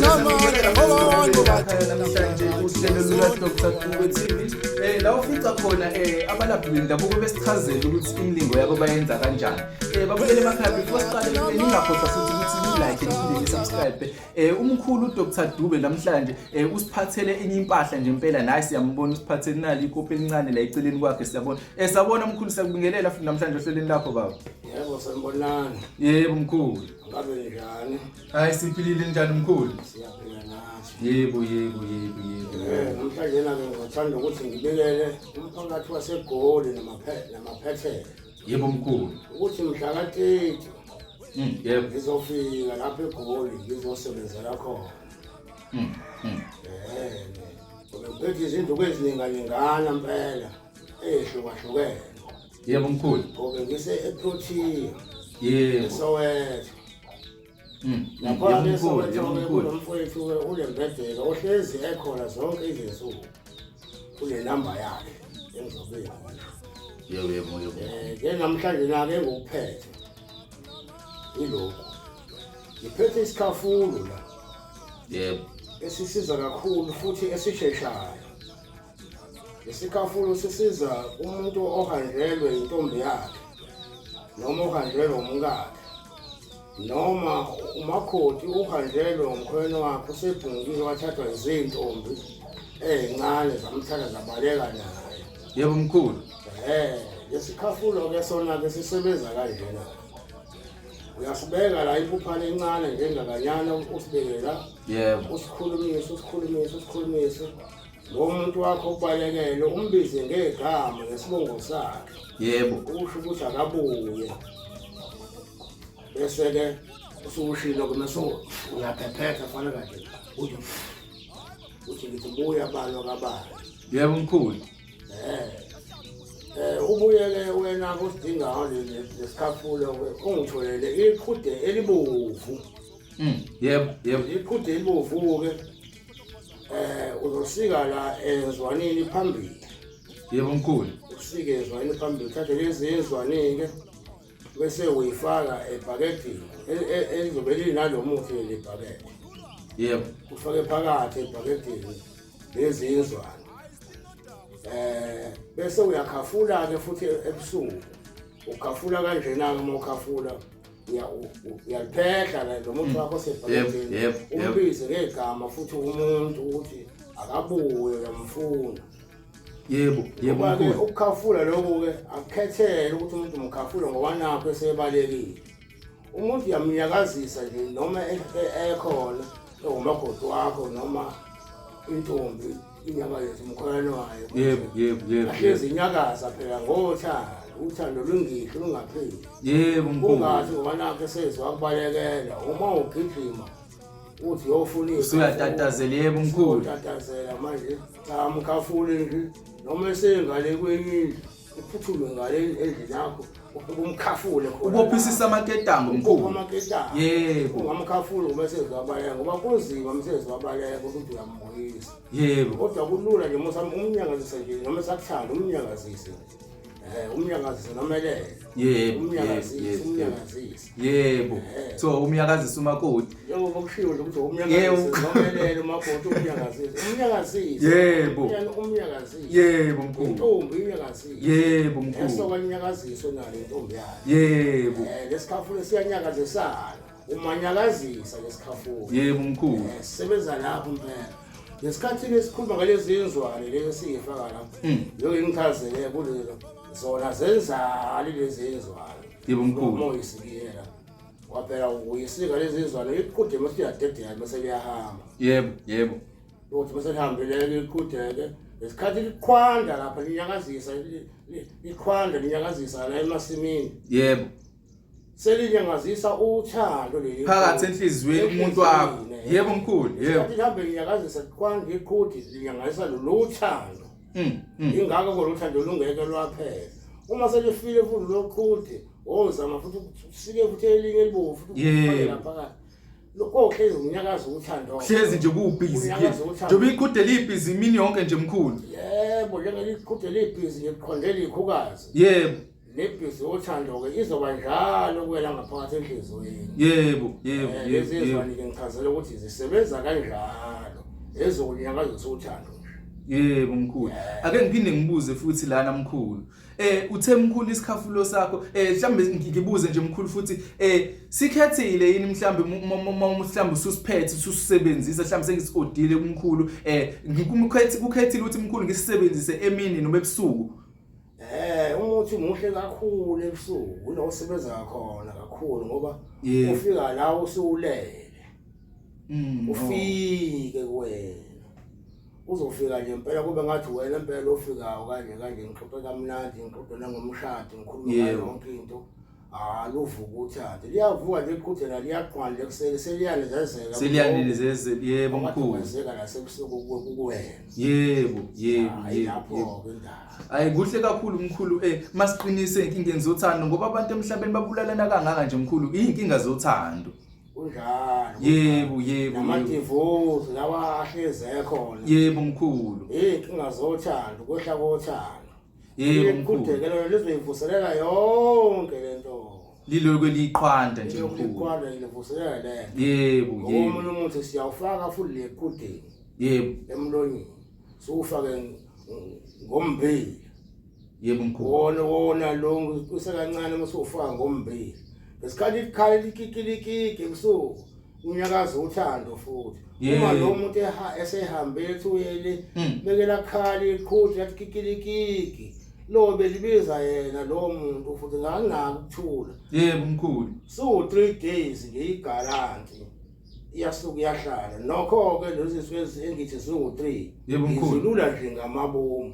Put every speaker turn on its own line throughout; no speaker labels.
namhlanje uhlelo luka-Dr. Dube TV la ufica khona abalaphi bendabuko besichazela ukuthi imilingo yabo bayenza kanjani. Babukele emakhaya before siqale ningakhohlwa futhi ukuthi like niphinde nisubscribe. Umkhulu uDr. Dube namhlanje usiphathele enye impahla nje impela naye siyambona usiphathele nali ikopi elincane la eceleni kwakhe siyabona. Sabona mkhulu siyakubingelela futhi namhlanje ohlelweni lakho baba.
Yebo sanibonani.
Yebo mkhulu.
Ngabe njani?
Hayi siphilile njani mkhulu?
Siyaphila nathi.
Yebo.
Namhlanje nami ngithanda ukuthi ngibekele umphakathi waseGoli namaphethela.
Yebo mkhulu. Ukuthi
mhla ka-30
yebo
ngizofika lapha eGoli ngizosebenzela khona. Ngiphethe izinto eziningana impela ehlukahlukene.
Yebo mkhulu.
Ngoba ngise-Futhi.
Yebo.
Soweto. Lapha mkhulu umfowethu ulembedela ohlezi ekhona zonke izinsuku. Kule namba yakhe engizobeka.
Yebo.
Ke namhlanje nake ngokuphethe. Yilokho. Ngiphethe isikhafulo la.
Yebo.
Esisiza kakhulu futhi esisheshayo. Isikhafulo sisiza umuntu ohanjelwe intombi yakhe noma ohanjelwe umngane noma umakoti uhanjelwe umkhweno wakhe usebhungile wathathwa izintombi ezincane zamthatha zabaleka naye.
Yebo mkhulu.
Lesikhafulo ke sona ke sisebenza kanjena. Uyasibeka la ipuphana encane njengakanyana usibeke la.
Yebo.
Usikhulumise. Lo muntu wakho ubalekele umbize ngegama nesibongo sakhe.
Yebo.
Usho ukuthi akabuye. Bese ke usushilo kumeso uyaphephetha fana kanje. Uthi ngithi buya balo kabani.
Yebo mkhulu.
Ubuyele wena kusidinga lesikhafulo ungitholele iqhude elibovu.
Yebo.
Iqhude elibovu ke uzosika la ezwanini phambili.
Yebo mkhulu.
Usike ezwanini phambili uthathe lezi ezwanini ke bese uyifaka ebhakethini elizobe linalomuthi lebhakede.
Yebo.
Ufake phakathi ebhakethini lezi ezwane. Bese uyakhafula ke futhi ebusuku. Ukhafula kanjena uma ukhafula uyaphehla la lomuntu wakho sebhakethini. Umbize ngegama futhi umuntu ukuthi akabuye uyamfuna.
Yebo mkhulu.
Ukukhafula lokho ke akukhethele ukuthi umuntu umkhafula ngoba nakho esebalekile. Umuntu uyamnyakazisa nje noma ekhona umakoti wakho noma intombi inyama yethu umkhwelane wayo.
Yebo.
Ahlezi inyakaza phela uthando lungihle lungapheli.
Yebo mkhulu.
Ungathi ngoba nakho esezwa ukubalekela uma ugijima uthi yofunisa.
Usuyatatazela yebo mkhulu.
Uyatatazela manje cha mkhafule nje noma esengale kwenye uphuthume ngale endlini yakho umkhafule khona.
Ubophisisa amaketango mkhulu. Yebo.
Umkhafule uma sezabaleka ngoba kunzima umsezabaleka ukuthi uyambuyisa.
Yebo.
Kodwa kulula nje musa umnyakazisa nje noma sakuthanda umnyakazise. Umnyakazisa nomelele.
Yebo. So umnyakazisa umakoti.
Yebo bokushiwo ukuthi umnyakazisa nomelele umakoti umnyakazisa.
Yebo.
Umnyakazisa.
Yebo mkhulu.
Intombi inyakazisa.
Yebo mkhulu.
Esokanyakazisa nalo intombi yakhe.
Yebo.
Lesikhafulo siyanyakazisana. Umanyakazisa lesikhafulo.
Yebo mkhulu.
Sisebenza lapho impela. Lesikhathi lesikhuluma ngalezi izwane lezi siyifaka lapho. Yonke ngichazele kulelo. Zona zenzali lezi izwane.
Yebo mkhulu.
Uma isikiyela. Waphela uyisika lezi izwane iqhude mase iyadedela mase liyahamba.
Yebo.
Uthi mase lihambele iqhudeke. Lesikhathi liqhwanda lapha linyakazisa liqhwanda linyakazisa la emasimini.
Yebo.
Selinyakazisa uthando leli
phakathi enhliziyweni umuntu wakho. Yebo mkhulu. Yebo.
Lihambe linyakazisa liqhwanda iqhudi linyakazisa loluthando. Ingakho koluthando lungeke lwaphela. Uma selifile futhi loqhudi ozama futhi usike futhi elinye elibovu futhi ufakela phakathi. Lokho hlezi unyakaza uthando.
Hlezi nje kubhizi. Njobe iqhude libhizi imini yonke nje mkhulu.
Yebo njengeliqhude libhizi nje liqhondela ikhukazi.
Yebo.
lebhizi yothando ke izoba njalo kwela ngaphakathi enhlizweni.
Yebo.
Lezizwane-ke ngichazela ukuthi zisebenza kanjalo ezonyakazo sothando.
Yebo mkhulu. Ake ngiphinde ngibuze futhi lana mkhulu. Uthe mkhulu isikhafulo sakho mhlambe ngibuze nje mkhulu futhi sikhethile yini mhlambe ususiphethe ususebenzisa mhlambe sengisidile kumkhulu kukhethile ukuthi mkhulu ngisebenzise emini noma ebusuku.
Umuthi muhle kakhulu ebusuku lo usebenza khona kakhulu ngoba ufika la usulele. Ufike kuwena. Uzofika nje impela kube ngathi wena impela ofikayo kanje ngixoxe kamnandi ngixoxe nangomshado ngikhuluma yonke into luvuka uthande liyavuka liqhuthela liyaqhwala lekusele
seliyane zeze yebo mkhulu
kwenzeka la sebusuku kuwena.
Yebo ayi kuhle kakhulu mkhulu masiqinise inkingeni zothando ngoba abantu emhlabeni babulalana kangaka nje mkhulu inkinga zothando.
Unjalo.
Yebo.
Namadivorce lawa ahleze khona.
Yebo mkhulu.
Inkinga zothando kwehla kothando.
Yebo mkhulu.
Kudekelo lizoyivuselela yonke lento.
Liloko liqhwanda nje mkhulu.
Liqhwanda livuselela le.
Yebo.
Umuntu umuntu siyawufaka futhi leqhudeni.
Yebo.
Emlonyeni. Sufake ngombili.
Yebo mkhulu.
Wona lo kusekancane masufaka ngombili. Ngesikhathi ikhala likikilikiki ebusuku unyakaza uthando futhi uma lo muntu esehambe ethuyele bekela khali iqhudla yathi kikilikiki lo belibiza yena lo muntu futhi nganginaki ukuthula.
Yebo mkhulu.
So 3 days ngeyigaranti iyasuka yahlala nokho ke lezi sikwezi engithi singu3.
Yebo mkhulu.
Izilula nje ngamabomu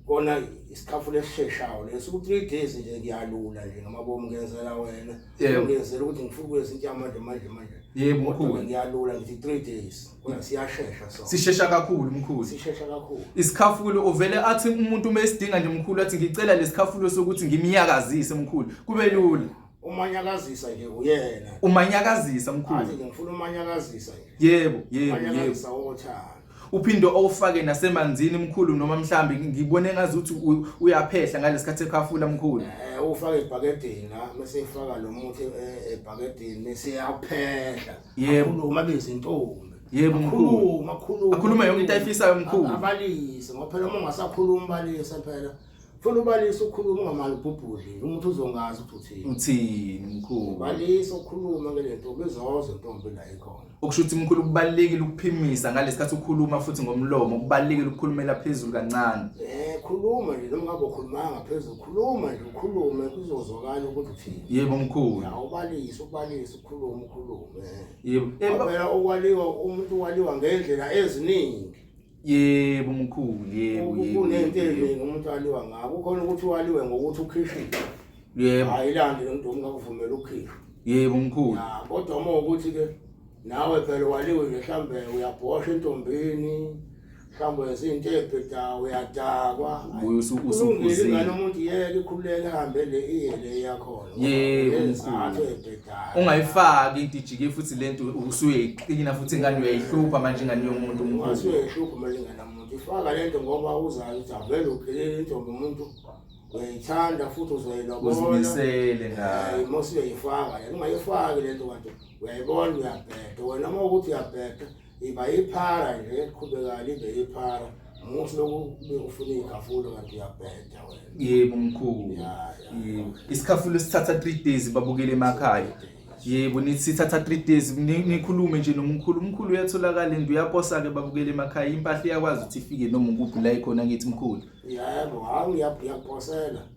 kona isikhafulo esisheshayo leso ku3 days nje ngiyalula nje ngamabomu ngenzela wena ngenzela ukuthi ngifike izinto manje.
Yebo mkhulu.
Ngiyalula ngithi 3 days kona siyashesha so.
Sishesha kakhulu mkhulu.
Sishesha kakhulu.
Isikhafulo ovele athi umuntu mesidinga nje mkhulu athi ngicela lesikhafulo sokuthi ngimiyakazise mkhulu kube lula.
Umanyakazisa nje uyena.
Umanyakazisa mkhulu.
Athi ngifuna umanyakazisa nje.
Yebo.
Umanyakazisa wothando.
Uphinde awufake nasemanzini mkhulu noma mhlambi ngibone ngazi ukuthi uyaphehla ngalesikhathi ekhafula mkhulu.
Ufake ebhakedeni mase efaka lo muthi ebhakedeni mase yaphehla.
Yebo.
Izintombi.
Yebo mkhulu. Akhuluma yonke into ayifisayo mkhulu.
Abalise ngoba phela uma ungasakhuluma ubalise phela. Funa ubalise ukukhuluma ungamali ubhubhudle umuntu uzongazi ukuthi
uthini mkhulu.
Balise ukukhuluma ngelento bezozo intombi la ikhona.
Okushuthi mkhulu kubalekile ukuphimisa ngalesikhathi ukukhuluma futhi ngomlomo kubalekile ukukhulumela phezulu kancane.
Khuluma nje noma ngabe ukhulumanga phezulu khuluma nje ukhulume kuzozwakala ukuthi uthini.
Yebo mkhulu.
Ubalise ukhulume.
Yebo.
Phela okwaliwa umuntu waliwa ngendlela eziningi.
Yebo mkhulu.
Kunento eziningi umuntu waliwa ngakho khona ukuthi waliwe ngokuthi ukhishile.
Yebo.
Ayilandi lento ungakuvumela ukhishwe.
Yebo mkhulu.
Kodwa uma ukuthi ke nawe phela waliwe nje mhlambe uyabhosha entombini mhlambe izinto ebheda uyadakwa
usukuzile
ngani umuntu yeke ikhululeke ihambe le iyele yakho.
Yebo mkhulu. Ungayifaki into ijike futhi lento usuyeyiqina futhi ingane uyayihlupha manje ingane yomuntu mkhulu.
Usuyeyihlupha manje ingane yomuntu. Ifaka lento ngoba uzayo ukuthi avele ugelele intombi umuntu uyayithanda futhi uzoyilobola.
Uzimisele ngayo.
Mose uyayifaka ungayifaki lento kanti uyayibona uyabheda wena uma ukuthi uyabheda iba iphara nje eqhubekayo ibe iphara musu lokube ufuna ikhafulo kanti uyabheda wena.
Yebo mkhulu. Yebo. Isikhafulo sithatha 3 days babukele emakhaya. Yebo nithi sithatha 3 days nikhulume nje nomkhulu. Umkhulu uyatholakala ende uyaposa ke babukele emakhaya impahla iyakwazi ukuthi ifike noma ukuphi la ikhona ngithi mkhulu.
Yebo hawu uyaposela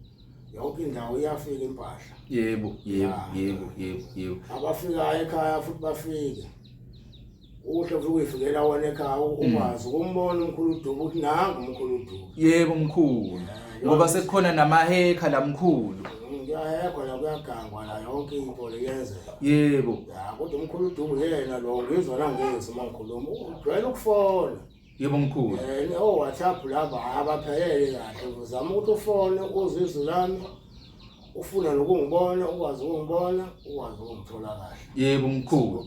yonke indawo iyafika impahla.
Yebo.
Abafikayo ekhaya futhi bafike. Uhle ukuyifikela wona ekhaya ukwazi ukumbona umkhulu uDubu ukuthi nangu umkhulu uDubu.
Yebo mkhulu. Ngoba sekukhona namahekha la mkhulu.
Ngiyahekwa la kuyagangwa la yonke into leyenzeka.
Yebo.
Kodwa umkhulu uDubu yena lo ngizwa la ngezi mangikhuluma ujwayele ukufona.
Yebo mkhulu.
WhatsApp laba abaphelele kahle uzama ukuthi ufone uzizwe lami ufuna nokungibona ukwazi ukungibona ukwazi ukungithola kahle.
Yebo mkhulu.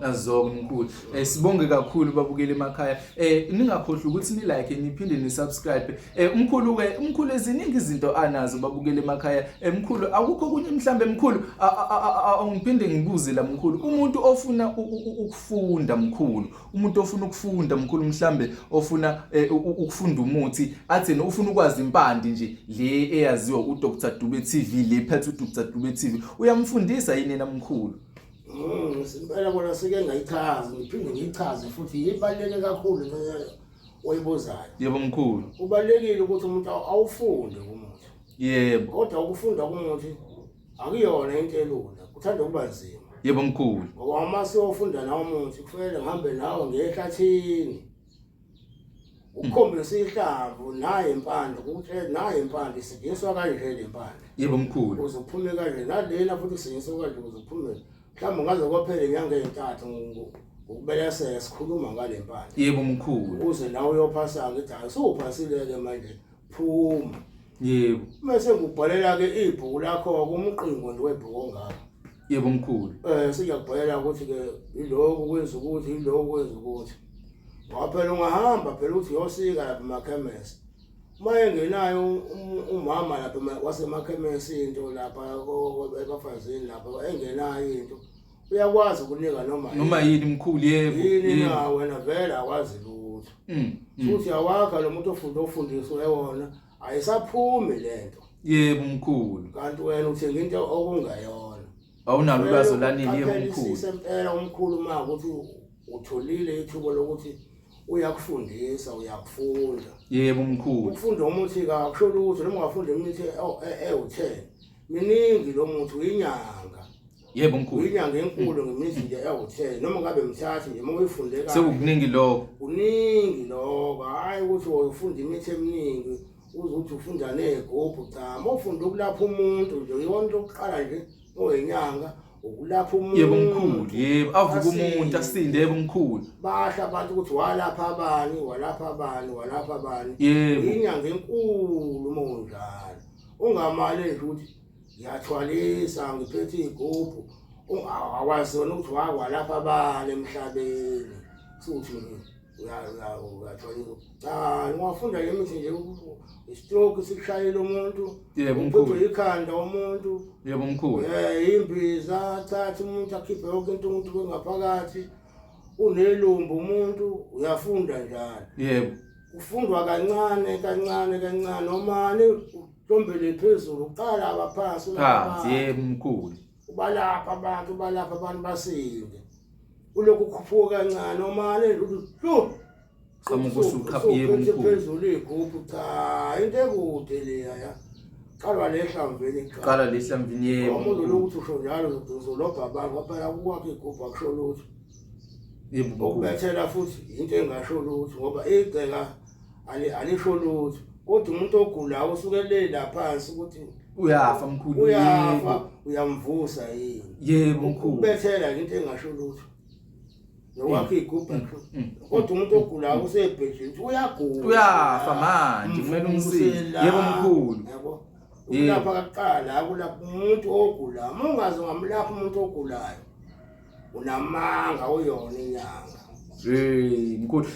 Azonke mkhulu. Sibonge kakhulu babukele emakhaya. Ningakhohlwa ukuthi ni like niphinde ni subscribe. Mkhulu eziningi izinto anazo babukele emakhaya. Mkhulu akukho kunye mhlambe mkhulu ngiphinde ngibuze la mkhulu. Umuntu ofuna ukufunda mkhulu. Umuntu ofuna ukufunda mkhulu mhlambe ofuna ukufunda umuthi athi ufuna ukwazi impande nje le eyaziwa uDr Dube TV le phethe uDr Dube TV. Uyamfundisa yini na mkhulu?
Simpela kona sike ngayichaza ngiphinde ngiyichaze futhi ibaluleke kakhulu into oyibuzayo.
Yebo mkhulu.
Kubalekile ukuthi umuntu awufunde umuthi.
Yebo.
Kodwa ukufunda umuthi akuyona into elula, kuthanda ukuba nzima.
Yebo mkhulu.
Ngoba uma siyofunda nawo umuthi kufanele ngihambe nawe ngehlathini. Ukhombisa ihlamvu naye impande ukuthi naye impande isidingiswa kanje le impande.
Yebo mkhulu.
Uzophume kanje nalena futhi isidingiswa kanje uzophume. Mhlawumbe ngaze kwaphela inyanga ezintathu ukubeleseka sikhuluma ngale mpande.
Yebo mkhulu.
Uze nawe uyophasa ngithi awusuphasile ke manje phuma.
Yebo.
Mase ngubhalela ke ibhuku lakho kumqingo nje webhuku ongaka.
Yebo mkhulu.
Siyakubhalela ukuthi ke iloko kwenza ukuthi iloko kwenza ukuthi. Waphela ungahamba phela uthi yosika lapha emakhemesi. Maye ngenayo umama lapha wasemakhemesi into lapha ebafazini lapha engenayo into uyakwazi ukunika
noma yini mkhulu yebo
yini na wena vela akwazi lutho futhi awakha lo muntu ofundiswe wona ayisaphumi lento.
Yebo mkhulu.
Kanti wena uthenga into okungayona
awunalo ulwazi lanini yebo mkhulu.
Sempela umkhulu ma ukuthi utholile ithubo lokuthi uyakufundisa uyakufunda.
Yebo mkhulu.
Ukufunda umuthi kakusho lutho noma ungafunda imithi e10 miningi lo muthi uyinyanga.
Yebo mkhulu.
Uyinyanga enkulu ngemithi nje e10 noma ngabe mthatha nje uma uyifunde kahle
sekukuningi lokho.
Kuningi lokho hayi ukuthi ufunda imithi eminingi uzothi ufunda negophu cha uma ufunda ukulapha umuntu nje yona into oqala nje oyinyanga ukulapha umuntu.
Yebo mkhulu. Yebo avuka umuntu asinde yebo mkhulu.
Basha abantu ukuthi walapha abani walapha abani walapha abani.
Yebo.
Inyanga enkulu monjalo. Ungamali nje ukuthi ngiyathwalisa ngiphethe igubhu. Awazona ukuthi walapha abani emhlabeni. Futhi uyathwalisa. Cha ngiyafunda imithi nje istroke sikushayela umuntu.
Yebo mkhulu.
Ikhanda umuntu.
Yebo mkhulu.
Imbiza thatha umuntu akhiphe yonke into umuntu kwengaphakathi. Unelumbu umuntu uyafunda njalo.
Yebo.
Ufundwa kancane noma utombele phezulu uqala abaphansi
lapha. Yebo mkhulu.
Ubalapha abantu basinde. Ulokhu ukhuphuka kancane noma lo
qamuka usukhapha yebo mkhulu.
Phezulu igubhu cha into ekude leya. Qala lehlamveni cha.
Qala lehlamveni yebo.
Umuntu lokuthi usho njalo uzolobha abantu kwaphela ukwakhe igubhu akusho lutho.
Yebo
ukubethela futhi into engasho lutho ngoba igceka alisho lutho kodwa umuntu ogulayo usuke lapha phansi ukuthi
uyafa mkhulu.
Uyafa uyamvusa yini.
Yebo mkhulu.
Ukubethela into engasho lutho nokwakhe igubhu kodwa umuntu ogulayo usebhedlela uyagula
uyafa manje kumele umsize. Yebo mkhulu.
Yabo ulapha kaqala akulapha umuntu ogulayo ungaze ngamlapha umuntu ogulayo unamanga uyona inyanga.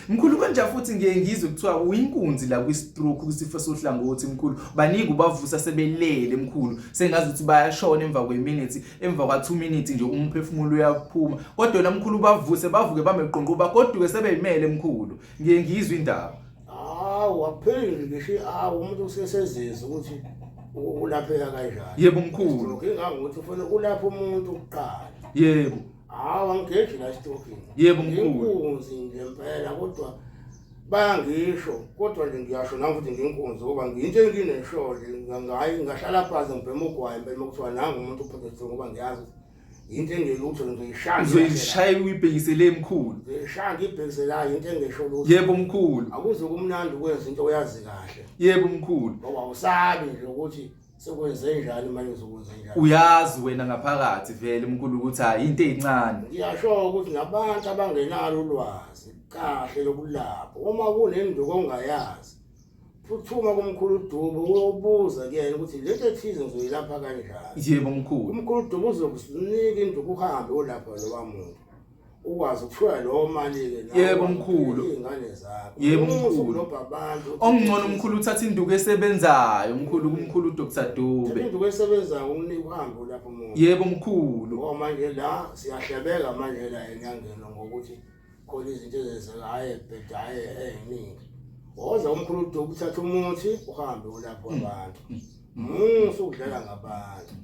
Mkhulu kanje futhi ngiyengizwe kuthiwa uyinkunzi la kwi-stroke kwisifo sohlangothi mkhulu baningi ubavusa sebelele mkhulu sengazi ukuthi bayashona emva kweminutes emva kwa2 minutes nje umphefumulo uyaphuma kodwa la mkhulu bavuse bavuke bameqonqo bagoduke sebeyimele mkhulu ngiyengizwe indaba. Wapheli ngisho umuntu usesezizwe ukuthi ulapheka kanjani.
Yebo mkhulu.
Ngingangokuthi ufuna ulapha umuntu uqala.
Yebo.
Angigeji la stroke.
Yebo mkhulu.
Inkunzi nje impela kodwa bayangisho kodwa nje ngiyasho nami ukuthi nginkunzi ngoba ngiyinto enginesho ngayi ngahlala phansi ngibhema ugwayi impela ukuthiwa nanga umuntu uphethwe ngoba ngiyazi into engelutho ngizoyishaya.
Uzoyishaya uyibhekisele mkhulu.
Ngishaya ngibhekisela into engesho lutho.
Yebo mkhulu.
Akuze kumnandi ukwenza into oyazi kahle.
Yebo mkhulu.
Ngoba usabi nje ukuthi sekwenze njani manje uzokwenza njani.
Uyazi wena ngaphakathi vele mkhulu ukuthi hayi into ezincane.
Ngiyasho ukuthi nabantu abangenalo ulwazi kahle lokulapha uma kunenduku ongayazi Phuthuma kumkhulu uDubo uyobuza kuyena ukuthi lento ethize ngizoyilapha kanjani.
Yebo mkhulu.
Umkhulu uDubo uzokusinika induku uhambe olapha lo muntu. Ukwazi ukushaya lo mali ke
Yebo mkhulu.
Izingane zakho.
Yebo mkhulu. Ongcono mkhulu uthatha induku esebenzayo umkhulu Dr. Dube.
Induku esebenzayo umnika uhambe lapha umuntu.
Yebo mkhulu.
Manje la siyahlebeka manje la enyangeni ngokuthi khona izinto ezenzekayo ebhedayo eziningi. Woza umkhulu uDubu uthatha umuthi uhambe lapho abantu. Usukudlala ngabantu.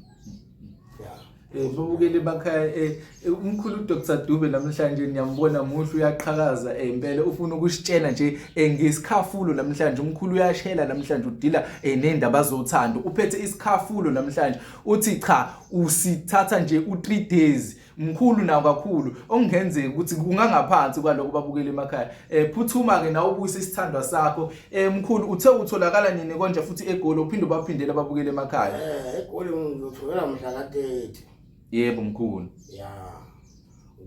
Babukele emakhaya umkhulu Dr. Dube namhlanje niyambona muhle uyaqhakaza impela ufuna ukusitshela nje ngesikhafulo namhlanje umkhulu uyashela namhlanje udila nendaba zothando uphethe isikhafulo namhlanje uthi cha usithatha nje u3 days mkhulu nawo kakhulu okungenzeka ukuthi kungangaphansi kwaloko babukele emakhaya phuthuma ke nawe ubuyisa esithandwa sakho mkhulu uthe utholakala nini konje futhi eGoli uphinde baphindela babukele emakhaya
eGoli ngizothola mhla ka30.
Yebo mkhulu.
Ya.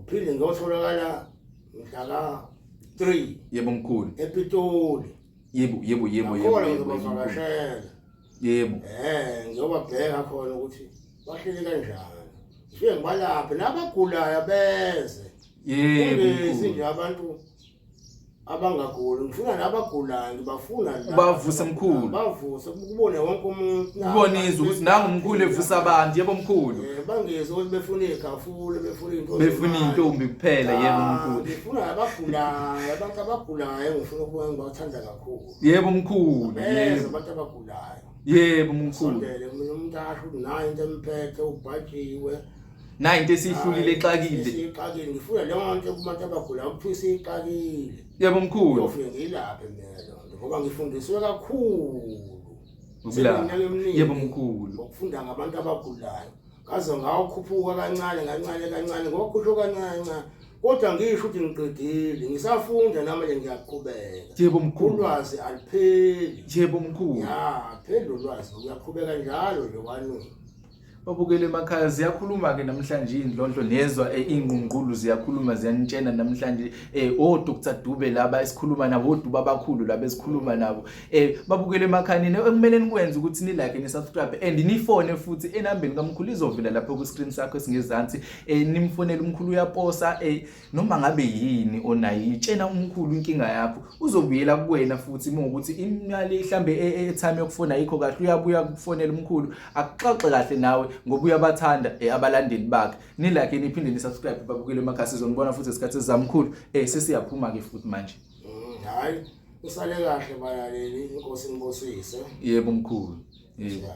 Uphinde ngiyotholakala mhla ka3.
Yebo mkhulu.
ePitoli.
Yebo. Yebo.
Ngiyobabheka khona ukuthi bahleli kanjani. Nje ngibalapha nabagulayo beze.
Yebo.
Izinto abantu abangaguli ngifuna nabagulayo ngibafuna la
bavuse mkhulu
bavuse kubone wonke umuntu
ubonizwe ukuthi nangu umkhulu evusa abantu yebo mkhulu
bangezwe ukuthi befuna isikhafulo
befuna intombi kuphela yebo mkhulu
ngifuna abagulayo abantu abagulayo ngifuna ukubona ngibathanda kakhulu
yebo mkhulu
yebo abantu abagulayo
yebo mkhulu
sondele umuntu asho ukuthi nayo into emphethe ubhajiwe
nayo into esihlulile exakile
isixakile ngifuna leyo nto kubantu abagulayo ukuthi isixakile
yebo mkhulu
ufike ngilaphe mina ngoba ngifundiswe kakhulu
yebo mkhulu
ukufunda ngabantu abagulayo kaze ngawukhuphuka kancane ngokukhusho kancane kodwa ngisho ukuthi ngiqedile ngisafunda namanje ngiyaqhubeka
yebo mkhulu
ulwazi alipheli
yebo mkhulu
ya phela ulwazi uyaqhubeka njalo nje kwani
babukele emakhaya ziyakhuluma ke namhlanje indlondlo nezwa ingqungqulu ziyakhuluma ziyanitshena namhlanje Dr. Dube laba esikhuluma nabo oDuba abakhulu laba esikhuluma nabo babukele emakhaya nini ekumele nikwenze ukuthi ni like ni subscribe and nifone futhi enambeni kaMkhulu izovela lapha ku screen sakho esingezansi nimfonela uMkhulu uyaposa noma ngabe yini onayo itshena uMkhulu inkinga yakho uzobuyela kuwena futhi ngokuthi imali ihlambe etime yokufona yikho kahle uyabuya kufonela uMkhulu akuxoxe kahle nawe ngoba uyabathanda abalandeli bakhe ni like niphinde ni subscribe babukele emakhaya sizonibona futhi esikhathi ezamkhulu sesiyaphuma ke futhi manje
hayi usale kahle balaleli inkosi ngibosise
yebo mkhulu yebo